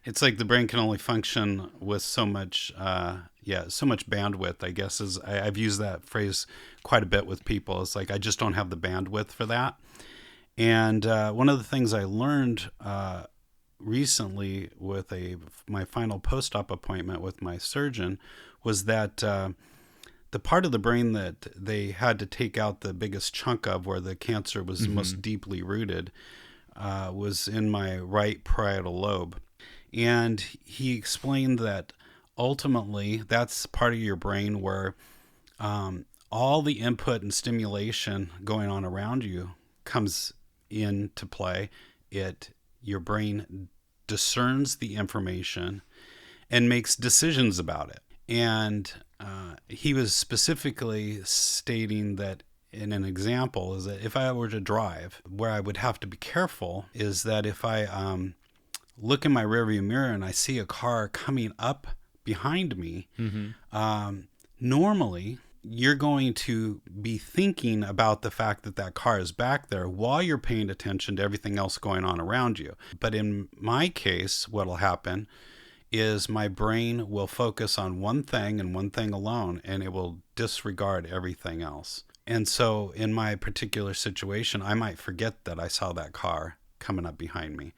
It's like the brain can only function with so much, so much bandwidth, I guess. I've used that phrase quite a bit with people. It's like, I just don't have the bandwidth for that. And one of the things I learned recently with my final post-op appointment with my surgeon was that the part of the brain that they had to take out the biggest chunk of, where the cancer was most deeply rooted, was in my right parietal lobe. And he explained that ultimately that's part of your brain where all the input and stimulation going on around you comes into play. Your brain discerns the information and makes decisions about it. And he was specifically stating that, in an example, is that if I were to drive, where I would have to be careful is that if I look in my rearview mirror and I see a car coming up behind me, normally you're going to be thinking about the fact that that car is back there while you're paying attention to everything else going on around you. But in my case, what will happen is my brain will focus on one thing and one thing alone, and it will disregard everything else. And so in my particular situation, I might forget that I saw that car coming up behind me.